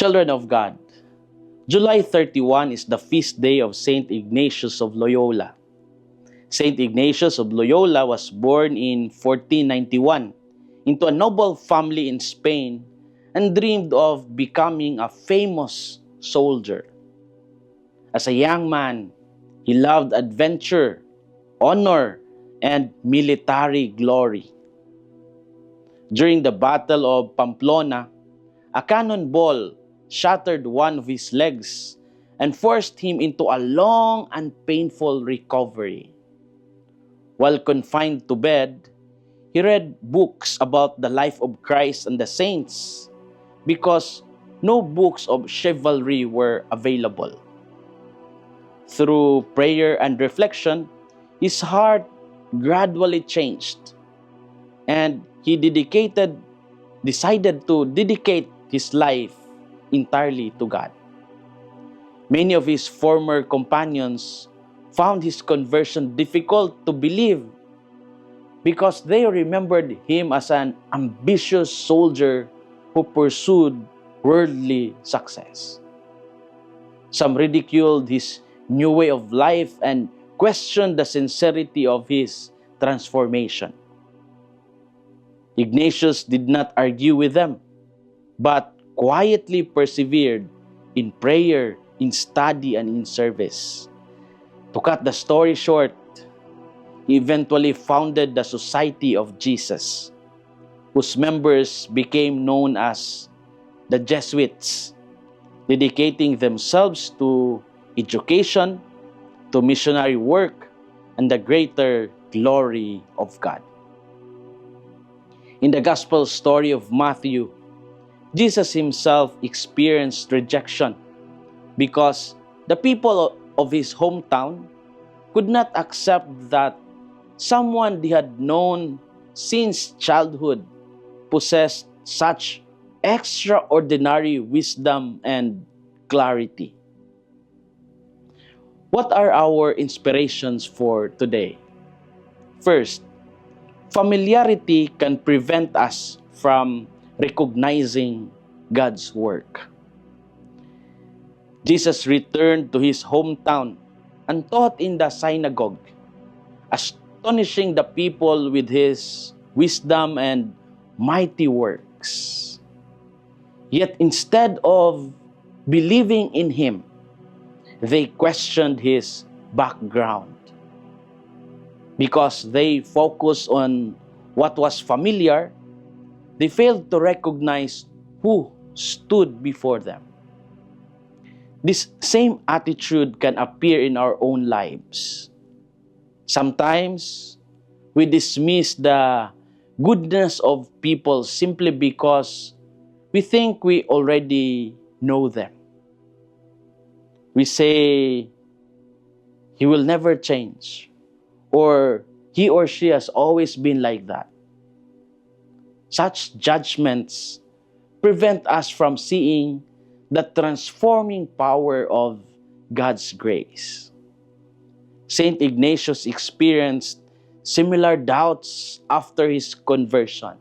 Children of God, July 31 is the feast day of Saint Ignatius of Loyola. Saint Ignatius of Loyola was born in 1491 into a noble family in Spain and dreamed of becoming a famous soldier. As a young man, he loved adventure, honor, and military glory. During the Battle of Pamplona, a cannonball shattered one of his legs and forced him into a long and painful recovery. While confined to bed, he read books about the life of Christ and the saints because no books of chivalry were available. Through prayer and reflection, his heart gradually changed, and he decided to dedicate his life entirely to God. Many of his former companions found his conversion difficult to believe because they remembered him as an ambitious soldier who pursued worldly success. Some ridiculed his new way of life and questioned the sincerity of his transformation. Ignatius did not argue with them, but quietly persevered in prayer, in study, and in service. To cut the story short, he eventually founded the Society of Jesus, whose members became known as the Jesuits, dedicating themselves to education, to missionary work, and the greater glory of God. In the Gospel story of Matthew, Jesus himself experienced rejection because the people of his hometown could not accept that someone they had known since childhood possessed such extraordinary wisdom and clarity. What are our inspirations for today? First, familiarity can prevent us from recognizing God's work. Jesus returned to his hometown and taught in the synagogue, astonishing the people with his wisdom and mighty works. Yet instead of believing in him, they questioned his background. Because they focused on what was familiar, they failed to recognize who stood before them. This same attitude can appear in our own lives. Sometimes, we dismiss the goodness of people simply because we think we already know them. We say, he will never change, or he or she has always been like that. Such judgments prevent us from seeing the transforming power of God's grace. Saint Ignatius experienced similar doubts after his conversion.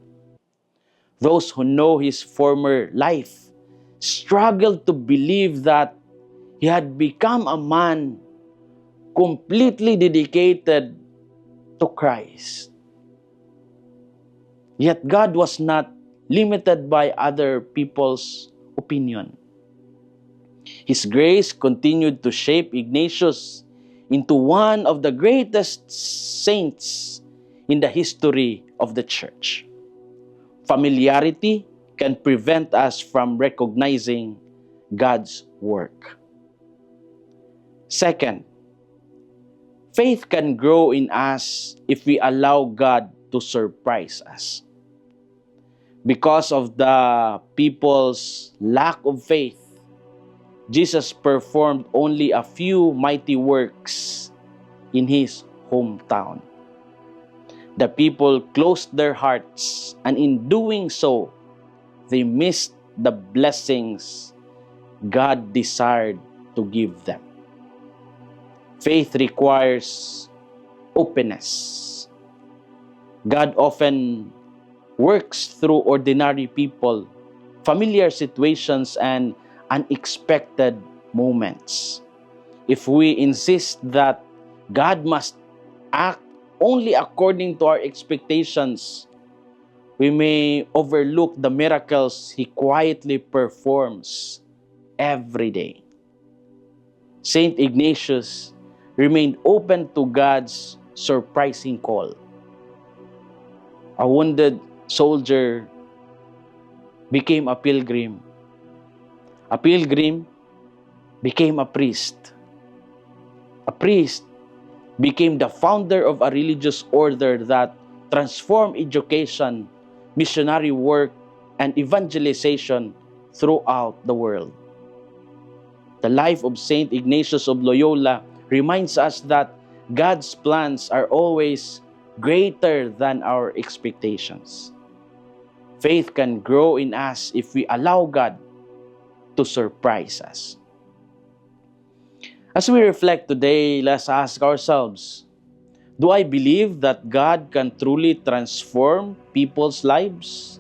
Those who know his former life struggled to believe that he had become a man completely dedicated to Christ. Yet God was not limited by other people's opinion. His grace continued to shape Ignatius into one of the greatest saints in the history of the Church. Familiarity can prevent us from recognizing God's work. Second, faith can grow in us if we allow God to surprise us. Because of the people's lack of faith, Jesus performed only a few mighty works in his hometown. The people closed their hearts, and in doing so, they missed the blessings God desired to give them. Faith requires openness. God often works through ordinary people, familiar situations, and unexpected moments. If we insist that God must act only according to our expectations, we may overlook the miracles He quietly performs every day. Saint Ignatius remained open to God's surprising call. A wounded soldier became a pilgrim. A pilgrim became a priest. A priest became the founder of a religious order that transformed education, missionary work, and evangelization throughout the world. The life of Saint Ignatius of Loyola reminds us that God's plans are always greater than our expectations. Faith can grow in us if we allow God to surprise us. As we reflect today, let's ask ourselves, do I believe that God can truly transform people's lives?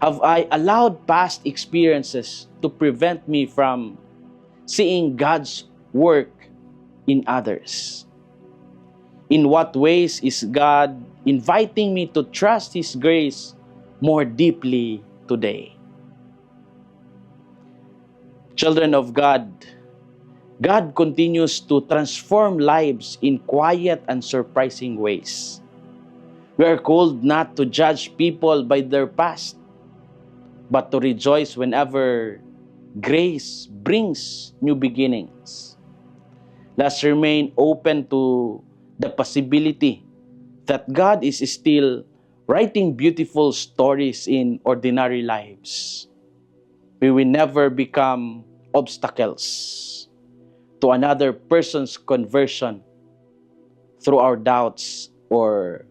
Have I allowed past experiences to prevent me from seeing God's work in others? In what ways is God inviting me to trust His grace more deeply today? Children of God, God continues to transform lives in quiet and surprising ways. We are called not to judge people by their past, but to rejoice whenever grace brings new beginnings. Let's remain open to the possibility that God is still writing beautiful stories in ordinary lives. We will never become obstacles to another person's conversion through our doubts or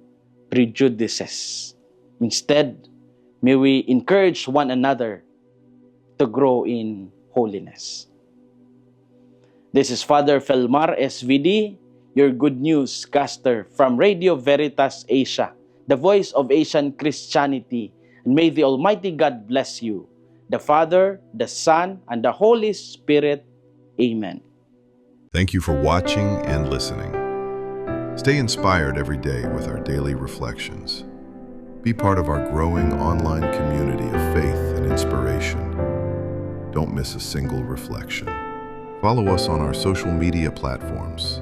prejudices. Instead, may we encourage one another to grow in holiness. This is Father Felmar SVD, your Good News caster from Radio Veritas Asia, the voice of Asian Christianity. And may the Almighty God bless you, the Father, the Son, and the Holy Spirit. Amen. Thank you for watching and listening. Stay inspired every day with our daily reflections. Be part of our growing online community of faith and inspiration. Don't miss a single reflection. Follow us on our social media platforms